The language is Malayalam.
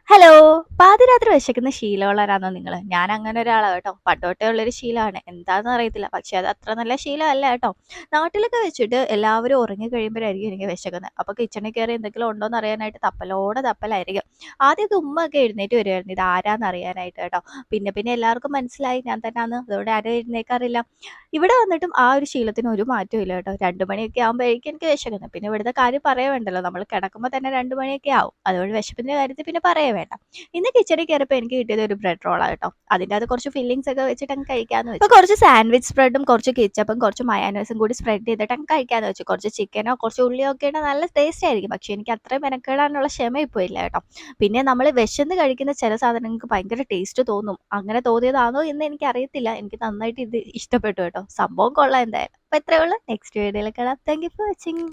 ഹലോ! പാതിരാത്രി വിശക്കുന്ന ശീലമുള്ളവരാണോ നിങ്ങള്? ഞാൻ അങ്ങനെ ഒരാളാ കേട്ടോ. പണ്ട് തൊട്ടേ ഉള്ളൊരു ശീലമാണ്. എന്താന്ന് അറിയത്തില്ല. പക്ഷെ അത് അത്ര നല്ല ശീലമല്ല കേട്ടോ. നാട്ടിലൊക്കെ വെച്ചിട്ട് എല്ലാവരും ഉറങ്ങി കഴിയുമ്പോഴായിരിക്കും എനിക്ക് വിശക്കുന്നത്. അപ്പൊ കിച്ചണിൽ കയറി എന്തെങ്കിലും ഉണ്ടോന്ന് അറിയാനായിട്ട് തപ്പലോടെ തപ്പലായിരിക്കും. ആദ്യമൊക്കെ ഉമ്മയൊക്കെ എഴുന്നേറ്റ് വരുമായിരുന്നു ഇത് ആരാന്ന് അറിയാനായിട്ട് കേട്ടോ. പിന്നെ പിന്നെ എല്ലാവർക്കും മനസ്സിലായി ഞാൻ തന്നാന്ന്. അതുകൊണ്ട് ആരും എഴുന്നേൽക്കാറില്ല. ഇവിടെ വന്നിട്ടും ആ ഒരു ശീലത്തിന് ഒരു മാറ്റവും ഇല്ല കേട്ടോ. 2 മണിയൊക്കെ ആകുമ്പോഴേക്കും എനിക്ക് വിശക്കുന്നത്. പിന്നെ ഇവിടുത്തെ കാര്യം പറയേ വേണ്ടല്ലോ. നമ്മൾ കിടക്കുമ്പോൾ തന്നെ 2 മണിയൊക്കെ ആവും. അതുകൊണ്ട് വിശപ്പിന്റെ കാര്യത്തിൽ പിന്നെ പറയേ വേണ്ട. ഇന്ന് കിച്ചണിൽ കയറിയപ്പോൾ എനിക്ക് കിട്ടിയത് ഒരു ബ്രെഡ് റോളാ കേട്ടോ. അതിൻ്റെ അകത്ത് കുറച്ച് ഫില്ലിങ്സ് ഒക്കെ വെച്ചിട്ട് അങ്ങ് കഴിക്കാന്ന് വെച്ചു. അപ്പോൾ കുറച്ച് സാൻഡ്വിച്ച് സ്പ്രെഡും കുറച്ച് കെച്ചപ്പും കുറച്ച് മയോനൈസും കൂടി സ്പ്രെഡ് ചെയ്തിട്ട് അങ്ങ് കഴിക്കാന്ന് വെച്ചു. കുറച്ച് ചിക്കനോ കുറച്ച് ഉള്ളിയോ ഒക്കെ ഉണ്ടെങ്കിൽ നല്ല ടേസ്റ്റ് ആയിരിക്കും. പക്ഷേ എനിക്ക് അത്രയും മെനക്കെടാനുള്ള ക്ഷമ ഇപ്പോൾ ഇല്ല കേട്ടോ. പിന്നെ നമ്മൾ വിശന്ന് കഴിക്കുന്ന ചില സാധനങ്ങൾക്ക് ഭയങ്കര ടേസ്റ്റ് തോന്നും. അങ്ങനെ തോന്നിയതാണോ എന്ന് എനിക്കറിയത്തില്ല. എനിക്ക് നന്നായിട്ട് ഇത് ഇഷ്ടപ്പെട്ടു കേട്ടോ. സംഭവം കൊള്ളാം എന്തായാലും. അപ്പോൾ ഇത്രയേ ഉള്ളൂ. നെക്സ്റ്റ് വീഡിയോയിൽ കാണാം. Thank you for watching.